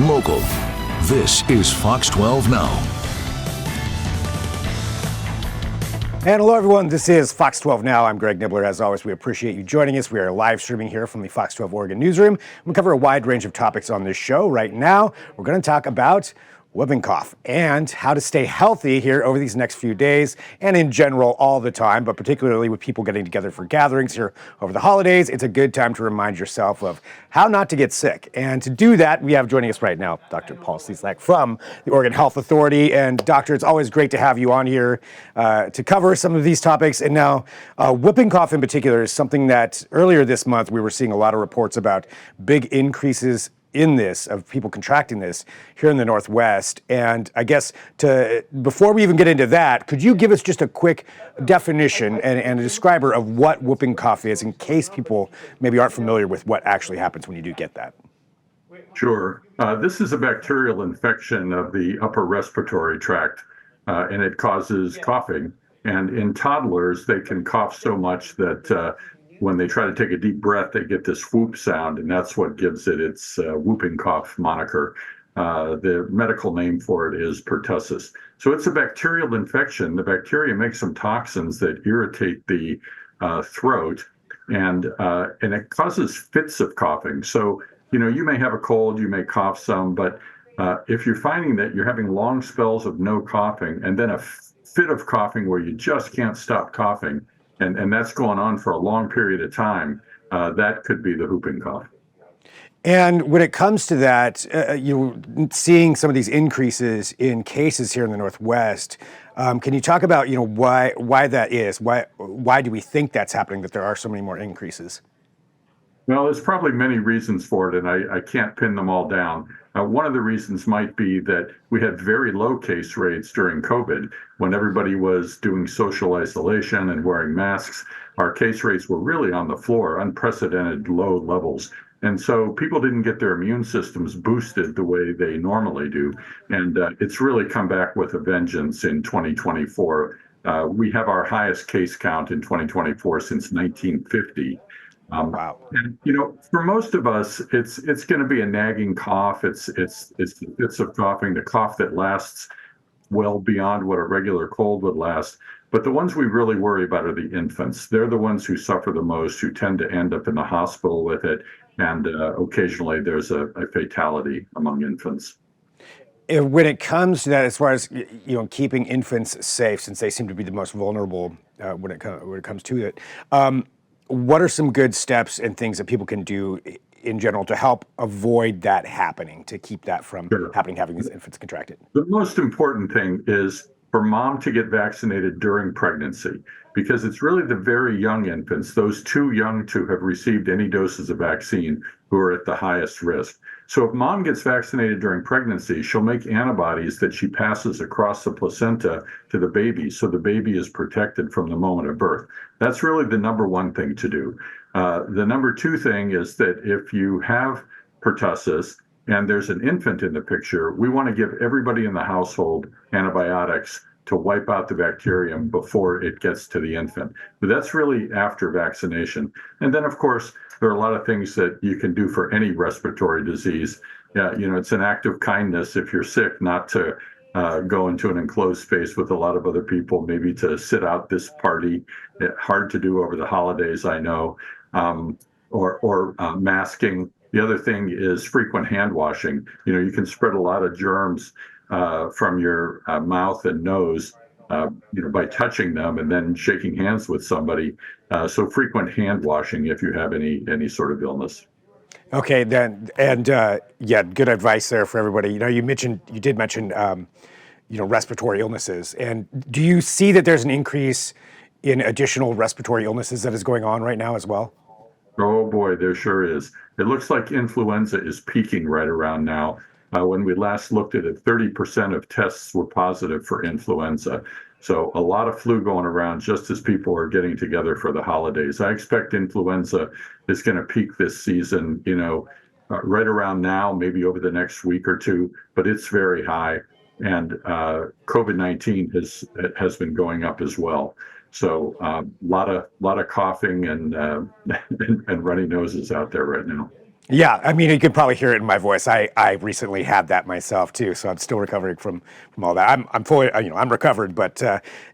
local. This is Fox 12 Now. And hello, everyone. This is Fox 12 Now. I'm Greg Nibbler. As always, we appreciate you joining us. We are live streaming here from the Fox 12 Oregon newsroom. We cover a wide range of topics on this show. Right now, we're going to talk about whooping cough and how to stay healthy here over these next few days and in general all the time, but particularly with people getting together for gatherings here over the holidays. It's a good time to remind yourself of how not to get sick. And to do that, we have joining us right now Dr. Paul Cieslak from the Oregon Health Authority. And Doctor, it's always great to have you on here to cover some of these topics. And now whooping cough in particular is something that earlier this month we were seeing a lot of reports about big increases in this, of people contracting this here in the Northwest. And I guess before we even get into that, could you give us just a quick definition and a describer of what whooping cough is in case people maybe aren't familiar with what actually happens when you do get that? Sure. This is a bacterial infection of the upper respiratory tract, and it causes coughing. And in toddlers, they can cough so much that when they try to take a deep breath, they get this whoop sound, and that's what gives it its whooping cough moniker. The medical name for it is pertussis. So it's a bacterial infection. The bacteria make some toxins that irritate the throat, and it causes fits of coughing. So, you may have a cold, you may cough some, but if you're finding that you're having long spells of no coughing and then a fit of coughing where you just can't stop coughing, and that's going on for a long period of time, that could be the whooping cough. And when it comes to that, you're seeing some of these increases in cases here in the Northwest. Can you talk about, why that is? Why do we think that's happening, that there are so many more increases? Well, there's probably many reasons for it, and I can't pin them all down. One of the reasons might be that we had very low case rates during COVID when everybody was doing social isolation and wearing masks. Our case rates were really on the floor, unprecedented low levels. And so people didn't get their immune systems boosted the way they normally do. And it's really come back with a vengeance in 2024. We have our highest case count in 2024 since 1950. Wow. And, for most of us, it's going to be a nagging cough. It's the fits of coughing, the cough that lasts well beyond what a regular cold would last. But the ones we really worry about are the infants. They're the ones who suffer the most, who tend to end up in the hospital with it. And occasionally there's a fatality among infants. When it comes to that, as far as keeping infants safe, since they seem to be the most vulnerable when it comes to it, what are some good steps and things that people can do in general to help avoid that happening, to keep that from happening, having these infants contracted? The most important thing is for mom to get vaccinated during pregnancy, because it's really the very young infants, those too young to have received any doses of vaccine, who are at the highest risk. So if mom gets vaccinated during pregnancy, she'll make antibodies that she passes across the placenta to the baby, so the baby is protected from the moment of birth. That's really the number one thing to do. The number two thing is that if you have pertussis and there's an infant in the picture, we want to give everybody in the household antibiotics to wipe out the bacterium before it gets to the infant. But that's really after vaccination. And then, of course, there are a lot of things that you can do for any respiratory disease. It's an act of kindness if you're sick not to go into an enclosed space with a lot of other people, maybe to sit out this party. Hard to do over the holidays, I know, or masking. The other thing is frequent hand washing. You can spread a lot of germs from your mouth and nose, by touching them and then shaking hands with somebody. So frequent hand washing if you have any sort of illness. Okay, then, and good advice there for everybody. You did mention, respiratory illnesses, and do you see that there's an increase in additional respiratory illnesses that is going on right now as well? Oh boy, there sure is. It looks like influenza is peaking right around now. When we last looked at it, 30% of tests were positive for influenza. So a lot of flu going around just as people are getting together for the holidays. I expect influenza is going to peak this season, right around now, maybe over the next week or two, but it's very high. And COVID-19 has been going up as well. So a lot of coughing and runny noses out there right now. Yeah, I mean, you could probably hear it in my voice. I recently had that myself too, so I'm still recovering from all that. I'm fully, I'm recovered, but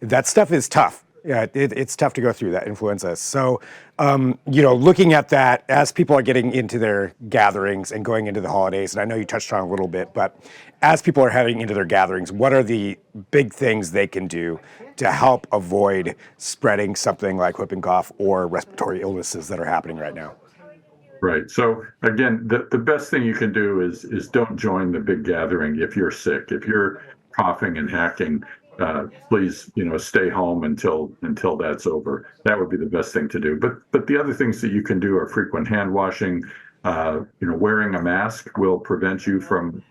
that stuff is tough. Yeah, it's tough to go through that influenza. So, looking at that as people are getting into their gatherings and going into the holidays, and I know you touched on it a little bit, but as people are heading into their gatherings, what are the big things they can do to help avoid spreading something like whooping cough or respiratory illnesses that are happening right now? Right. So again, the best thing you can do is don't join the big gathering if you're sick. If you're coughing and hacking, please, stay home until that's over. That would be the best thing to do. But the other things that you can do are frequent hand washing. Wearing a mask will prevent you from,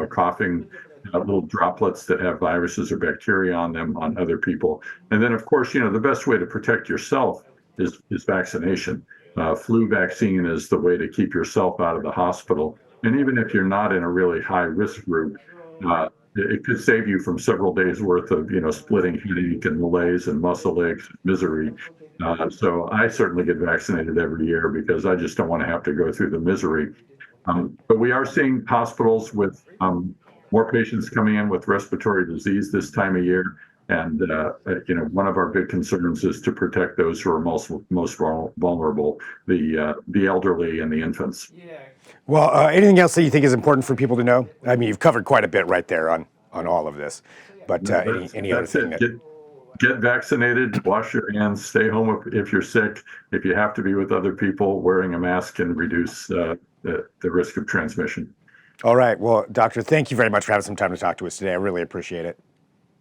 coughing little droplets that have viruses or bacteria on them on other people. And then, of course, the best way to protect yourself is vaccination. Flu vaccine is the way to keep yourself out of the hospital. And even if you're not in a really high risk group, it could save you from several days worth of, splitting headache and malaise and muscle aches, and misery. So I certainly get vaccinated every year because I just don't want to have to go through the misery. But we are seeing hospitals with more patients coming in with respiratory disease this time of year. And one of our big concerns is to protect those who are most vulnerable, the elderly and the infants. Well, anything else that you think is important for people to know? I mean, you've covered quite a bit right there on all of this, but any other thing that... Get vaccinated, wash your hands, stay home if you're sick. If you have to be with other people, wearing a mask can reduce the risk of transmission. All right. Well, Doctor, thank you very much for having some time to talk to us today. I really appreciate it.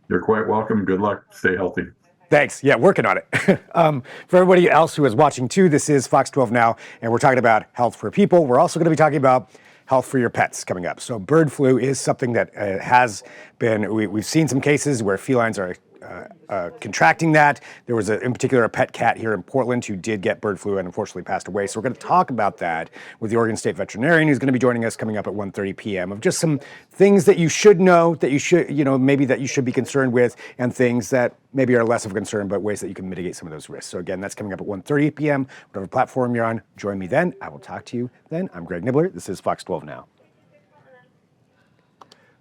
You're quite welcome. Good luck. Stay healthy. Thanks. Yeah, working on it. For everybody else who is watching too, this is Fox 12 Now, and we're talking about health for people. We're also going to be talking about health for your pets coming up. So bird flu is something that has been, we've seen some cases where felines are contracting that. There was in particular a pet cat here in Portland who did get bird flu and unfortunately passed away. So we're going to talk about that with the Oregon State veterinarian who's going to be joining us coming up at 1:30 p.m. of just some things that you should know, that you should, maybe that you should be concerned with, and things that maybe are less of a concern, but ways that you can mitigate some of those risks. So again, that's coming up at 1:30 p.m. Whatever platform you're on, join me then. I will talk to you then. I'm Greg Nibbler. This is Fox 12 Now.